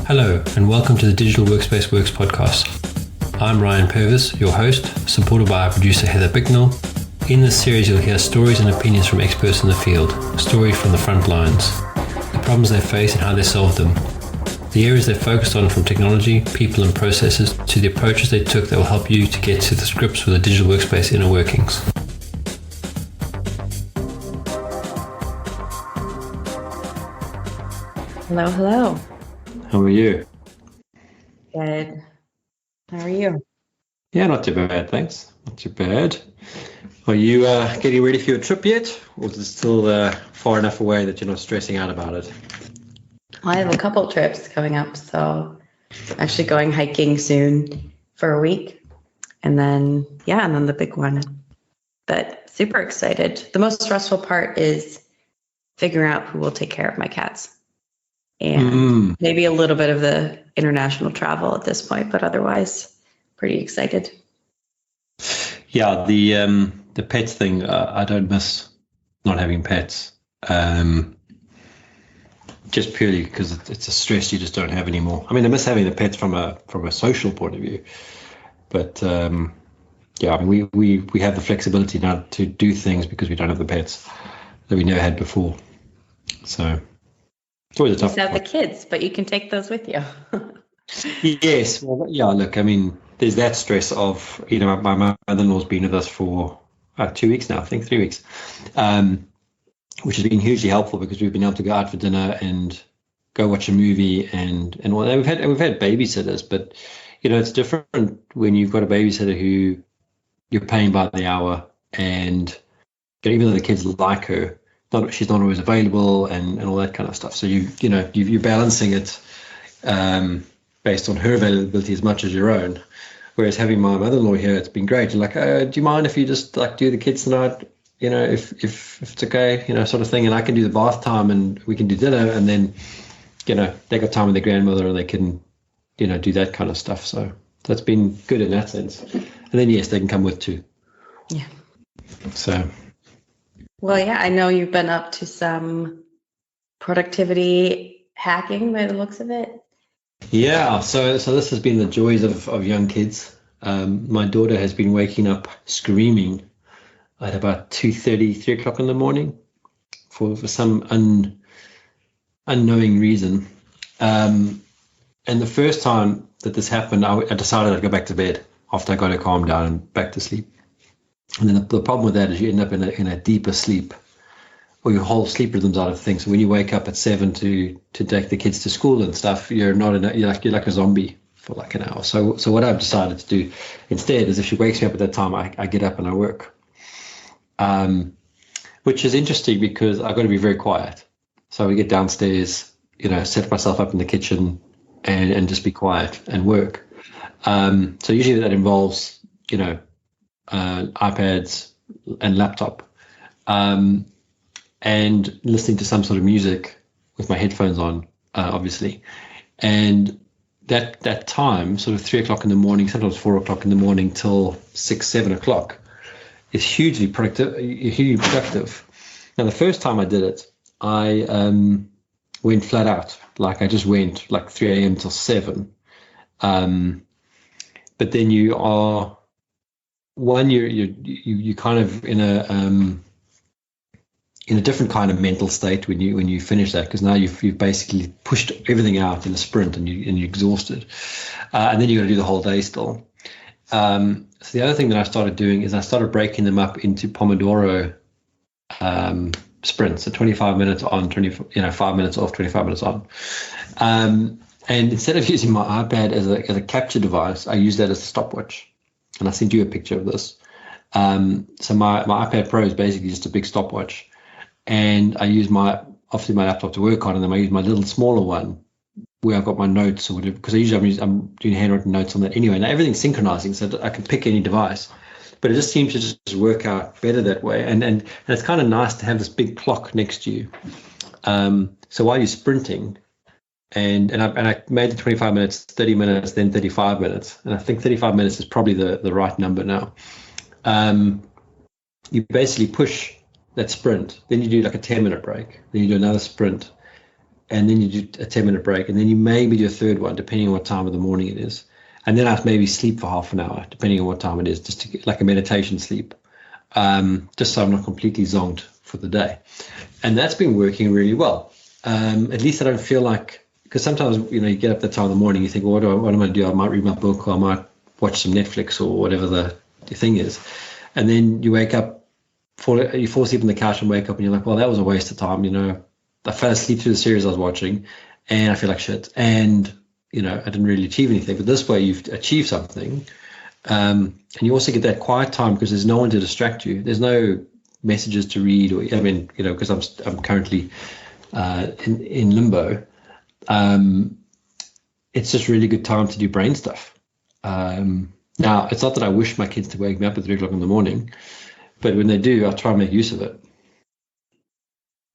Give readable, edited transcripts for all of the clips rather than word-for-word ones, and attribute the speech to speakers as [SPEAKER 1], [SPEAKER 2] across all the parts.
[SPEAKER 1] Hello, and welcome to the Digital Workspace Works podcast. I'm Ryan Purvis, your host, supported by our producer Heather Bicknell. In this series, you'll hear stories and opinions from experts in the field, stories from the front lines, the problems they face and how they solve them, the areas they focused on from technology, people and processes, to the approaches they took that will help you to get to the grips with the digital workspace inner workings.
[SPEAKER 2] Hello, hello.
[SPEAKER 1] How are you?
[SPEAKER 2] Good. How are you?
[SPEAKER 1] Yeah, not too bad, thanks. Not too bad. Are you getting ready for your trip yet? Or is it still far enough away that you're not stressing out about it?
[SPEAKER 2] I have a couple trips coming up, so actually going hiking soon for a week. And then the big one. But super excited. The most stressful part is figuring out who will take care of my cats. And maybe a little bit of the international travel at this point, but otherwise pretty excited.
[SPEAKER 1] Yeah, the pets thing, I don't miss not having pets. Just purely because it's a stress you just don't have anymore. I mean, I miss having the pets from a social point of view, but yeah, I mean, we have the flexibility now to do things because we don't have the pets that we never had before. So it's always a tough.
[SPEAKER 2] You have the kids, but you can take those with you.
[SPEAKER 1] Yes, well, yeah. Look, I mean, there's that stress of my mother-in-law's been with us for 2 weeks now, I think 3 weeks. Which has been hugely helpful because we've been able to go out for dinner and go watch a movie and all that. We've had babysitters, but it's different when you've got a babysitter who you're paying by the hour, and even though the kids like her, she's not always available and all that kind of stuff. So you're balancing it based on her availability as much as your own. Whereas having my mother-in-law here, it's been great. Like, do you mind if you just do the kids tonight? If it's okay, sort of thing, and I can do the bath time and we can do dinner, and then, they got time with their grandmother and they can, do that kind of stuff. So that's been good in that sense. And then, yes, they can come with too.
[SPEAKER 2] Yeah.
[SPEAKER 1] So.
[SPEAKER 2] Well, yeah, I know you've been up to some productivity hacking by the looks of it.
[SPEAKER 1] Yeah. So this has been the joys of young kids. My daughter has been waking up screaming at about 2:30, 3 o'clock in the morning for some unknowing reason. And the first time that this happened, I decided I'd go back to bed after I got her calmed down and back to sleep. And then the problem with that is you end up in a deeper sleep, or your whole sleep rhythm's out of things. So when you wake up at 7 to take the kids to school and stuff, you're like a zombie for like an hour. So what I've decided to do instead is if she wakes me up at that time, I get up and I work. Which is interesting because I've got to be very quiet. So I get downstairs, set myself up in the kitchen and just be quiet and work. So usually that involves, iPads and laptop, and listening to some sort of music with my headphones on, obviously. And that time, sort of 3 o'clock in the morning, sometimes 4 o'clock in the morning till 6, 7 o'clock, is hugely productive. Now, the first time I did it, I went flat out. Like I just went like 3 a.m. till 7. But then you are you kind of in a different kind of mental state when you finish that, because now you've basically pushed everything out in a sprint and you're exhausted, and then you got to do the whole day still. So the other thing that I started doing is I started breaking them up into Pomodoro sprints, so 25 minutes on, 5 minutes off, 25 minutes on. And instead of using my iPad as a capture device, I use that as a stopwatch. And I sent you a picture of this. So my iPad Pro is basically just a big stopwatch. And I use my laptop to work on, and then I use my little smaller one where I've got my notes or whatever, because I'm doing handwritten notes on that anyway. Now everything's synchronizing so that I can pick any device, but it just seems to just work out better that way. And it's kind of nice to have this big clock next to you. So while you're sprinting, and I made the 25 minutes, 30 minutes, then 35 minutes, and I think 35 minutes is probably the right number now. You basically push that sprint, then you do like a 10-minute break, then you do another sprint, and then you do a 10-minute break, and then you maybe do a third one, depending on what time of the morning it is. And then I'd maybe sleep for half an hour, depending on what time it is, just to get like a meditation sleep, just so I'm not completely zonked for the day. And that's been working really well. At least I don't feel like, because sometimes, you get up that time in the morning, you think, well, what am I going to do? I might read my book, or I might watch some Netflix or whatever the thing is. And then you wake up, you fall asleep on the couch and wake up and you're like, well, that was a waste of time. I fell asleep through the series I was watching and I feel like shit. And, I didn't really achieve anything. But this way you've achieved something. And you also get that quiet time because there's no one to distract you. There's no messages to read, or because I'm currently in limbo. It's just really good time to do brain stuff. Now, it's not that I wish my kids to wake me up at 3 o'clock in the morning, but when they do, I try and make use of it.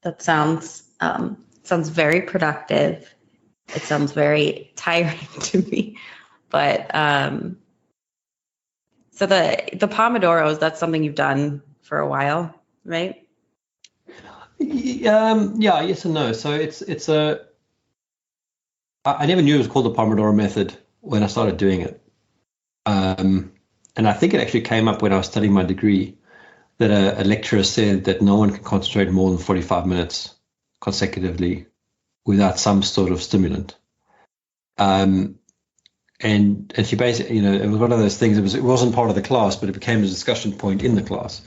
[SPEAKER 2] That sounds very productive. It sounds very tiring to me, but so the Pomodoros, that's something you've done for a while, right?
[SPEAKER 1] Yeah, yes and no. So I never knew it was called the Pomodoro method when I started doing it. And I think it actually came up when I was studying my degree, that a lecturer said that no one can concentrate more than 45 minutes consecutively without some sort of stimulant. And she basically, it was one of those things. It wasn't part of the class, but it became a discussion point in the class.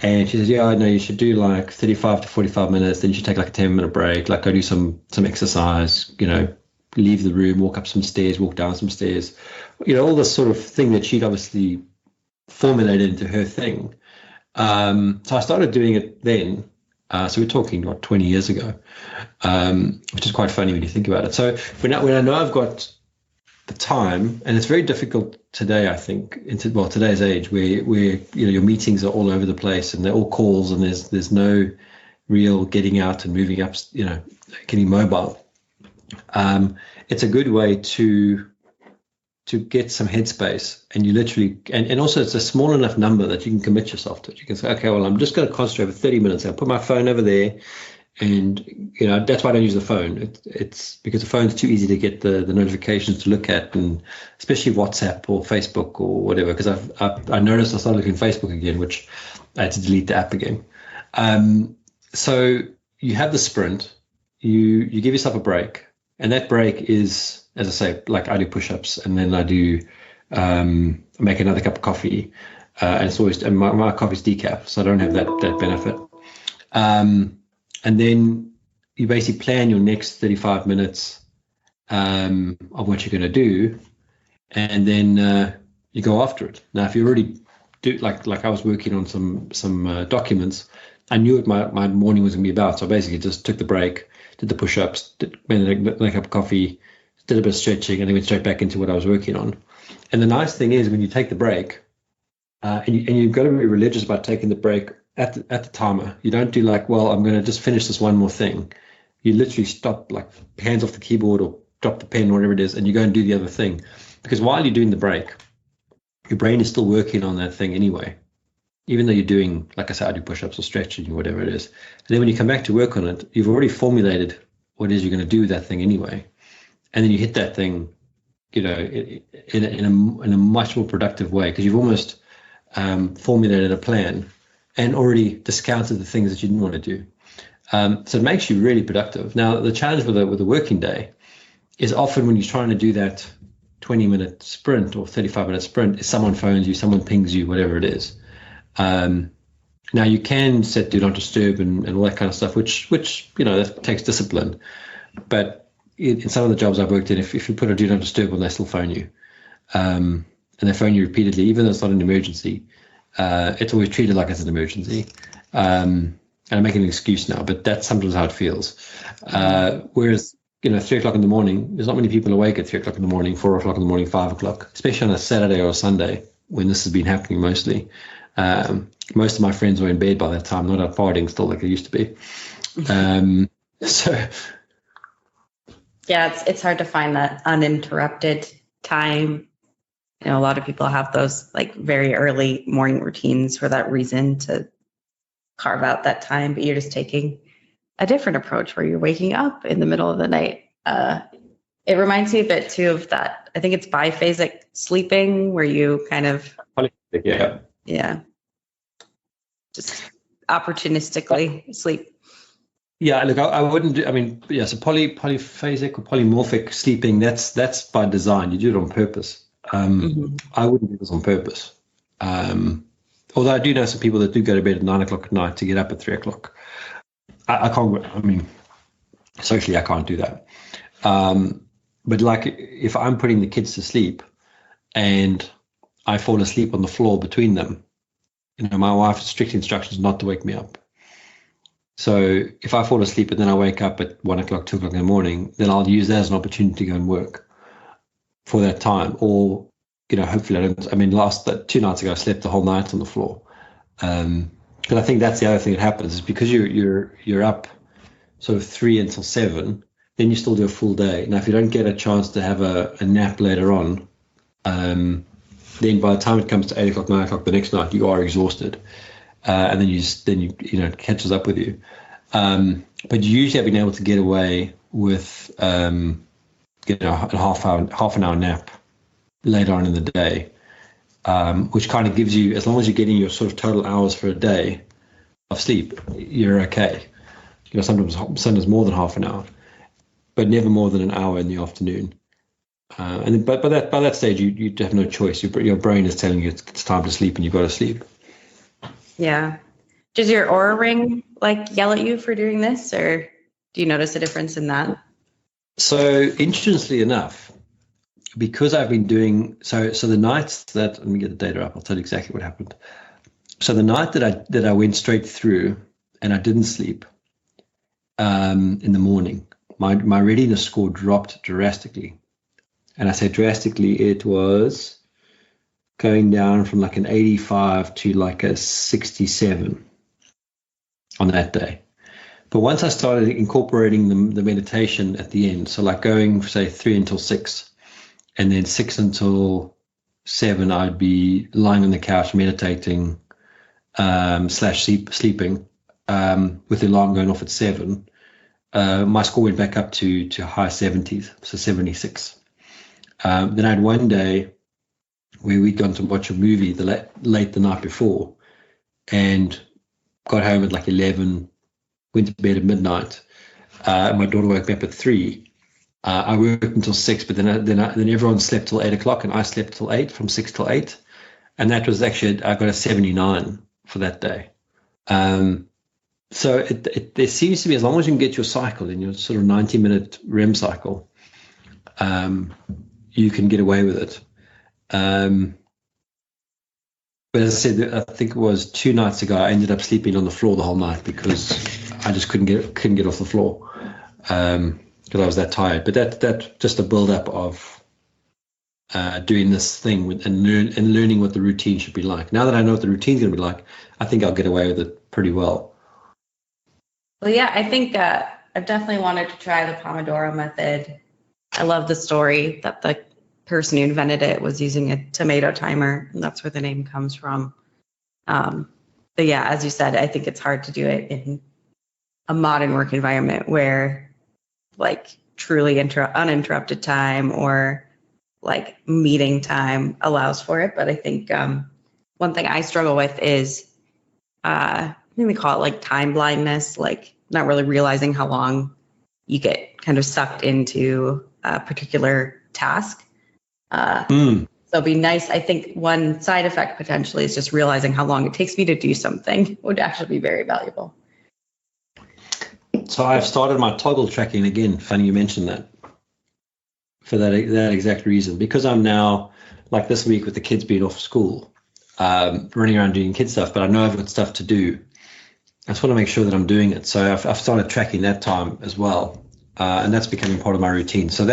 [SPEAKER 1] And she says, yeah, I know you should do like 35 to 45 minutes. Then you should take like a 10-minute break, like go do some exercise, leave the room, walk up some stairs, walk down some stairs, all this sort of thing that she'd obviously formulated into her thing. So I started doing it then. So we're talking 20 years ago, which is quite funny when you think about it. So when I know I've got the time, and it's very difficult today, I think, today's age, where your meetings are all over the place and they're all calls, and there's no real getting out and moving up, getting mobile. It's a good way to get some headspace, and you literally, and also it's a small enough number that you can commit yourself to it. You can say, okay, well, I'm just going to concentrate for 30 minutes. I'll put my phone over there, and that's why I don't use the phone. It's because the phone's too easy to get the notifications to look at, and especially WhatsApp or Facebook or whatever. Because I noticed I started looking at Facebook again, which I had to delete the app again. So you have the sprint, you give yourself a break, and that break is, as I say, like I do push-ups, and then I do make another cup of coffee, and it's always, and my coffee's decaf, so I don't have that benefit. And then you basically plan your next 35 minutes of what you're going to do, and then you go after it. Now, if you already do, like I was working on some documents, I knew what my morning was going to be about, so I basically just took the break, did the push-ups, made a cup of coffee, did a bit of stretching, and then went straight back into what I was working on. And the nice thing is, when you take the break, and you've got to be religious about taking the break at the timer. You don't do like, well, I'm going to just finish this one more thing. You literally stop, like hands off the keyboard or drop the pen, or whatever it is, and you go and do the other thing. Because while you're doing the break, your brain is still working on that thing anyway. Even though you're doing, like I said, I do push-ups or stretching or whatever it is. And then when you come back to work on it, you've already formulated what it is you're going to do with that thing anyway. And then you hit that thing, in a much more productive way, because you've almost formulated a plan and already discounted the things that you didn't want to do. So it makes you really productive. Now, the challenge with a working day is often when you're trying to do that 20-minute sprint or 35-minute sprint, is someone phones you, someone pings you, whatever it is. Now, you can set do not disturb and all that kind of stuff, which that takes discipline. But in some of the jobs I've worked in, if you put a do not disturb on, they still phone you. And they phone you repeatedly, even though it's not an emergency. It's always treated like it's an emergency. And I'm making an excuse now, but that's sometimes how it feels. Whereas, 3 o'clock in the morning, there's not many people awake at 3 o'clock in the morning, 4 o'clock in the morning, 5 o'clock, especially on a Saturday or a Sunday when this has been happening mostly. Most of my friends were in bed by that time, not out partying still like they used to be. So...
[SPEAKER 2] Yeah, it's hard to find that uninterrupted time. A lot of people have those like very early morning routines for that reason, to carve out that time, but you're just taking a different approach where you're waking up in the middle of the night. It reminds me a bit too of that. I think it's biphasic sleeping where you kind of,
[SPEAKER 1] Yeah.
[SPEAKER 2] just opportunistically sleep.
[SPEAKER 1] Yeah, look, I wouldn't do, I mean, yeah, so polyphasic or polymorphic sleeping, that's by design. You do it on purpose. I wouldn't do this on purpose. Although I do know some people that do go to bed at 9 o'clock at night to get up at 3 o'clock. I can't, I mean, socially, I can't do that. But like if I'm putting the kids to sleep and I fall asleep on the floor between them, you know, my wife's strict instructions not to wake me up. So if I fall asleep and then I wake up at 1 o'clock, 2 o'clock in the morning, then I'll use that as an opportunity to go and work for that time. Or, you know, hopefully I don't. I mean, two nights ago, I slept the whole night on the floor. Because I think that's the other thing that happens is because you're up sort of 3 until 7, then you still do a full day. Now, if you don't get a chance to have a nap later on, then by the time it comes to 8 o'clock, 9 o'clock the next night, you are exhausted. And then you know, it catches up with you. But usually I've been able to get away with, you know, half an hour nap later on in the day, which kind of gives you, as long as you're getting your sort of total hours for a day of sleep, you're okay. You know, sometimes more than half an hour, but never more than an hour in the afternoon. And but by that stage, you have no choice. Your brain is telling you it's time to sleep, and you've got to sleep.
[SPEAKER 2] Yeah. Does your Aura Ring like yell at you for doing this, or do you notice a difference in that?
[SPEAKER 1] So interestingly enough, because I've been doing so the nights that, let me get the data up, I'll tell you exactly what happened. So the night that I went straight through and I didn't sleep in the morning, my readiness score dropped drastically. And I say drastically, it was going down from like an 85 to like a 67 on that day. But once I started incorporating the meditation at the end, so like going, say, 3 until 6, and then 6 until 7, I'd be lying on the couch meditating / sleeping with the alarm going off at 7. My score went back up to high 70s, so 76. Then I had one day where we'd gone to watch a movie late the night before and got home at like 11, went to bed at midnight. My daughter woke me up at 3. I worked until 6, but then everyone slept till 8 o'clock, and I slept till 8, from 6 till 8, and that was actually, I got a 79 for that day. So there seems to be, as long as you can get your cycle in your sort of 90-minute REM cycle, you can get away with it. But as I said, I think it was 2 nights ago, I ended up sleeping on the floor the whole night because I just couldn't get off the floor because I was that tired. But that just a build up of doing this thing and learning what the routine should be like. Now that I know what the routine's going to be like, I think I'll get away with it pretty well.
[SPEAKER 2] Well, yeah, I think I've definitely wanted to try the Pomodoro method. I love the story that the person who invented it was using a tomato timer, and that's where the name comes from. But yeah, as you said, I think it's hard to do it in a modern work environment where like truly uninterrupted time or like meeting time allows for it. But I think one thing I struggle with is we call it like time blindness, like not really realizing how long you get kind of sucked into a particular task. So it'd be nice. I think one side effect potentially is just realizing how long it takes me to do something would actually be very valuable.
[SPEAKER 1] So I've started my toggle tracking again. Funny you mentioned that. For that exact reason, because I'm now, like this week with the kids being off school, running around doing kid stuff, but I know I've got stuff to do. I just want to make sure that I'm doing it. So I've started tracking that time as well, and that's becoming part of my routine. So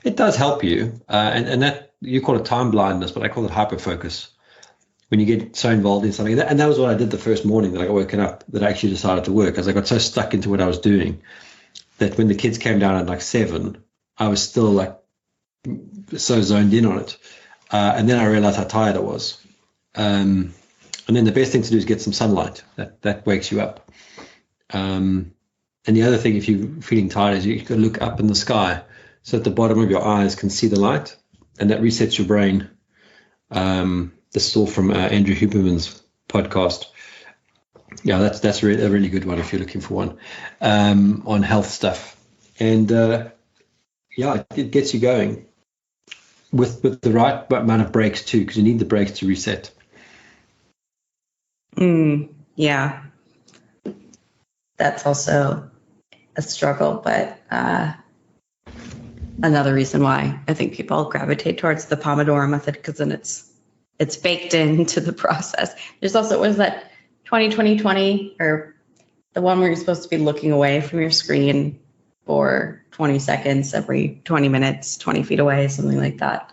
[SPEAKER 1] it does help you, and that you call it time blindness, but I call it hyperfocus. When you get so involved in something, and that was what I did the first morning that I got woken up, that I actually decided to work, as I got so stuck into what I was doing that when the kids came down at like 7, I was still like so zoned in on it, and then I realized how tired I was. And then the best thing to do is get some sunlight. That wakes you up. And the other thing, if you're feeling tired, is you can look up in the sky, so at the bottom of your eyes can see the light, and that resets your brain. This is all from Andrew Huberman's podcast. Yeah, that's a really good one if you're looking for one on health stuff. And yeah, it gets you going with the right amount of breaks too, because you need the breaks to reset.
[SPEAKER 2] Yeah, that's also a struggle, but another reason why I think people gravitate towards the Pomodoro method, because then it's baked into the process. There's also, what is that, 20-20-20, or the one where you're supposed to be looking away from your screen for 20 seconds every 20 minutes, 20 feet away, something like that.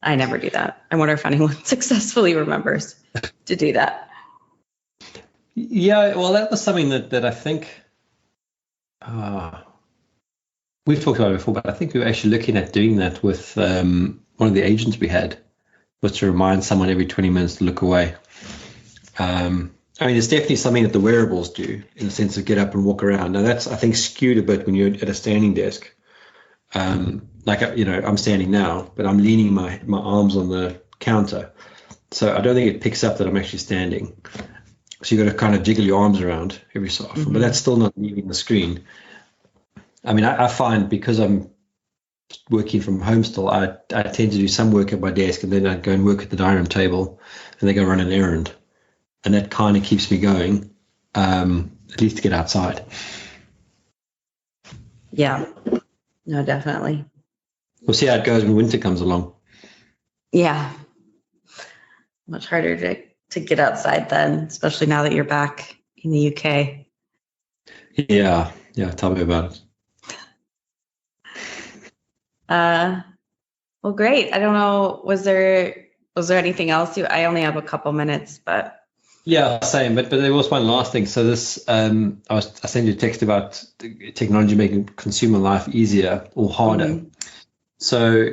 [SPEAKER 2] I never do that. I wonder if anyone successfully remembers to do that.
[SPEAKER 1] Yeah, well, that was something that I think we've talked about it before, but I think we were actually looking at doing that with one of the agents we had, was to remind someone every 20 minutes to look away. I mean, it's definitely something that the wearables do, in the sense of get up and walk around. Now, that's, I think, skewed a bit when you're at a standing desk. Like, you know, I'm standing now, but I'm leaning my arms on the counter. So I don't think it picks up that I'm actually standing. So you've got to kind of jiggle your arms around every so often, but that's still not leaving the screen. I mean, I find, because I'm working from home still, I tend to do some work at my desk, and then I go and work at the dining room table, and then go run an errand. And that kind of keeps me going, at least to get outside.
[SPEAKER 2] Yeah, no, definitely.
[SPEAKER 1] We'll see how it goes when winter comes along.
[SPEAKER 2] Yeah, much harder to get outside then, especially now that you're back in the UK.
[SPEAKER 1] Yeah, tell me about it.
[SPEAKER 2] Well, great. I don't know, was there anything else? I only have a couple minutes, but.
[SPEAKER 1] Yeah, same. But there was one last thing. So this, I sent you a text about technology making consumer life easier or harder. So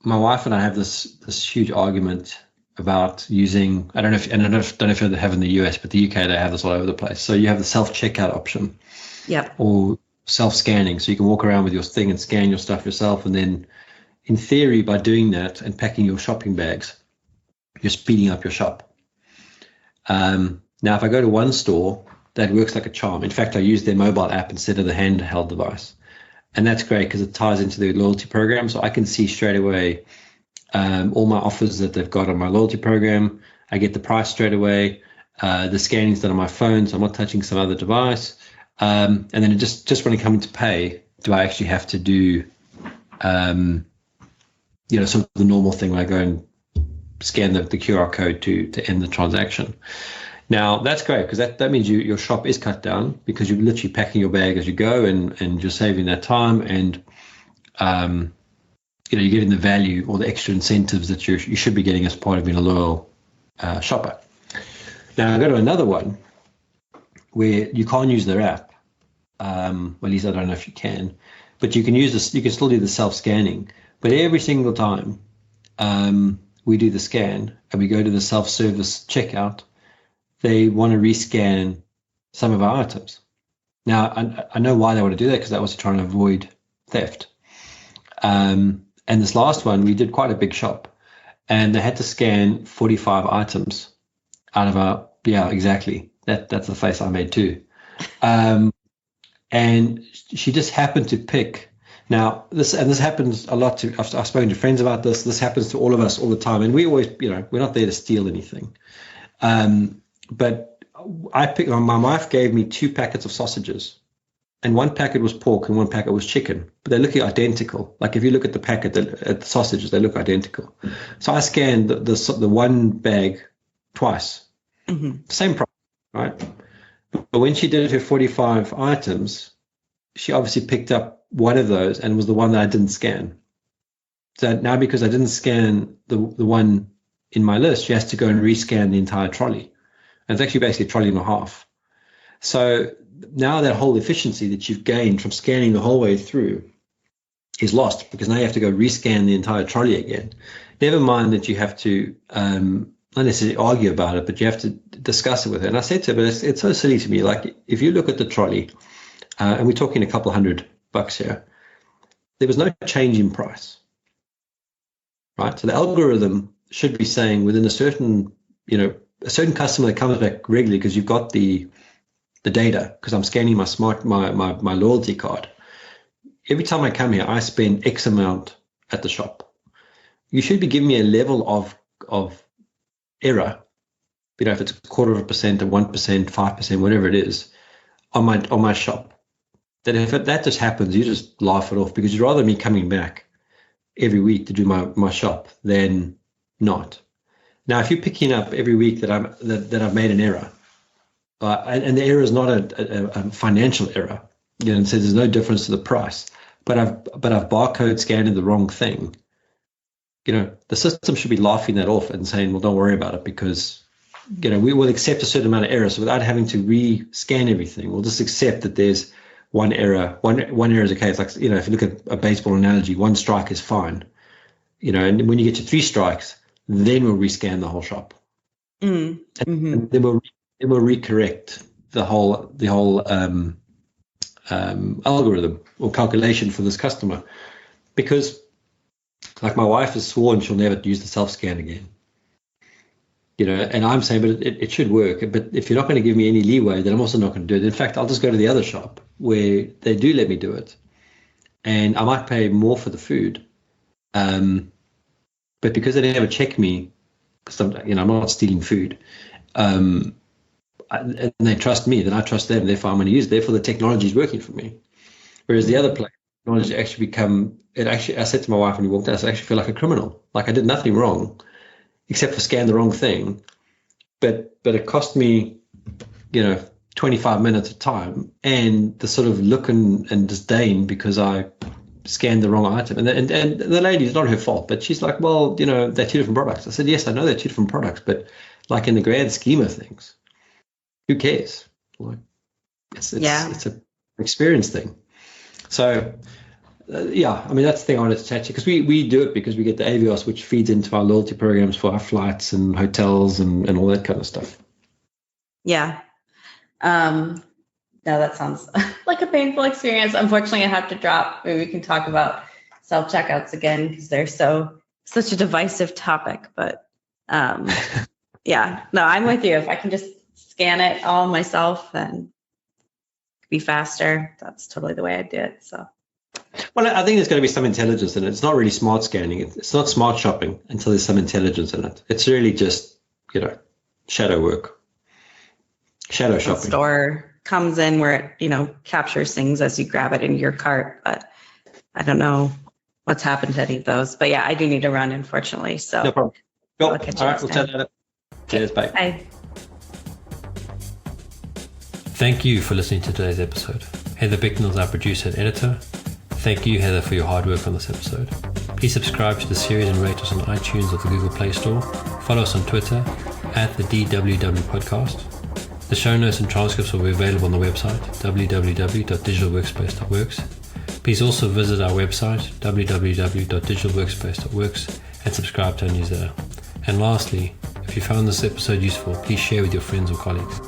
[SPEAKER 1] my wife and I have this huge argument about using, I don't know if they have in the US, but the UK, they have this all over the place. So you have the self-checkout option.
[SPEAKER 2] Yep.
[SPEAKER 1] Or self-scanning. So you can walk around with your thing and scan your stuff yourself. And then in theory, by doing that and packing your shopping bags, you're speeding up your shop. Now, if I go to one store, that works like a charm. In fact, I use their mobile app instead of the handheld device. And that's great because it ties into the loyalty program. So I can see straight away all my offers that they've got on my loyalty program. I get the price straight away. The scanning's done on my phone, so I'm not touching some other device. And then just when I come to pay, do I actually have to do, sort of the normal thing where I go and scan the QR code to end the transaction. Now, that's great because that means your shop is cut down because you're literally packing your bag as you go and you're saving that time and, you're getting the value or the extra incentives that you should be getting as part of being a loyal shopper. Now, I go to another one where you can't use their app. Well, at least I don't know if you can, but you can use this. You can still do the self-scanning, but every single time we do the scan and we go to the self-service checkout, they want to rescan some of our items. Now, I know why they want to do that because that was trying to avoid theft. And this last one, we did quite a big shop and they had to scan 45 items out of our, yeah, exactly. That's the face I made too. And she just happened to pick. Now, this happens a lot to, I've spoken to friends about this. This happens to all of us all the time. And we always, we're not there to steal anything. But my wife gave me 2 packets of sausages. And 1 packet was pork and 1 packet was chicken. But they're looking identical. Like if you look at the packet, at the sausages, they look identical. So I scanned the 1 bag twice. Mm-hmm. Same price, right? But when she did her 45 items, she obviously picked up one of those and was the one that I didn't scan. So now because I didn't scan the one in my list, she has to go and rescan the entire trolley. And it's actually basically a trolley and a half. So now that whole efficiency that you've gained from scanning the whole way through is lost because now you have to go rescan the entire trolley again. Never mind that you have to not necessarily argue about it, but you have to discuss it with her. And I said to her, but it's so silly to me. Like if you look at the trolley, and we're talking a couple $100 here, there was no change in price, right? So the algorithm should be saying within a certain customer that comes back regularly because you've got the data, because I'm scanning my loyalty card. Every time I come here, I spend X amount at the shop. You should be giving me a level of error, if it's 0.25%, or 1%, 5%, whatever it is, on my shop. That if that just happens, you just laugh it off, because you'd rather me coming back every week to do my shop than not. Now, if you're picking up every week that I've made an error, and the error is not a financial error, and so there's no difference to the price, but I've barcode scanned the wrong thing, the system should be laughing that off and saying, well, don't worry about it, because we will accept a certain amount of errors. So without having to re-scan everything, we'll just accept that there's one error. One error is okay. It's like, if you look at a baseball analogy, one strike is fine. And when you get to 3 strikes, then we'll rescan the whole shop.
[SPEAKER 2] Mm-hmm.
[SPEAKER 1] And then we'll recorrect the whole algorithm or calculation for this customer, because like my wife has sworn she'll never use the self-scan again. And I'm saying, but it should work. But if you're not going to give me any leeway, then I'm also not going to do it. In fact, I'll just go to the other shop where they do let me do it, and I might pay more for the food. But because they never check me, because I'm not stealing food, and they trust me, then I trust them. Therefore, I'm going to use it. Therefore, the technology is working for me. Whereas the other place, technology I said to my wife when we walked out, I actually feel like a criminal. Like I did nothing wrong, except for scan the wrong thing. But it cost me, 25 minutes of time, and the sort of look and disdain because I scanned the wrong item. And the lady, it's not her fault, but she's like, well, they're 2 different products. I said, yes, I know they're 2 different products, but like in the grand scheme of things, who cares? Like it's an experience thing. So that's the thing I wanted to chat to you, because we do it because we get the Avios, which feeds into our loyalty programs for our flights and hotels and all that kind of stuff.
[SPEAKER 2] Yeah. No, that sounds like a painful experience. Unfortunately, I have to drop. Maybe we can talk about self-checkouts again, because they're such a divisive topic. But yeah, no, I'm with you. If I can just scan it all myself and be faster, that's totally the way I do it. So.
[SPEAKER 1] Well, I think there's going to be some intelligence in it. It's not really smart scanning. It's not smart shopping until there's some intelligence in it. It's really just, shadow work, shadow shopping.
[SPEAKER 2] The store comes in where it, captures things as you grab it in your cart. But I don't know what's happened to any of those. But yeah, I do need to run, unfortunately. So
[SPEAKER 1] no problem. Cool. All
[SPEAKER 2] right,
[SPEAKER 1] we'll chat later. Cheers, bye.
[SPEAKER 2] Bye.
[SPEAKER 3] Thank you for listening to today's episode. Heather Bicknell is our producer and editor. Thank you, Heather, for your hard work on this episode. Please subscribe to the series and rate us on iTunes or the Google Play Store. Follow us on Twitter @the DWW Podcast. The show notes and transcripts will be available on the website www.digitalworkspace.works. Please also visit our website www.digitalworkspace.works and subscribe to our newsletter. And lastly, if you found this episode useful, please share with your friends or colleagues.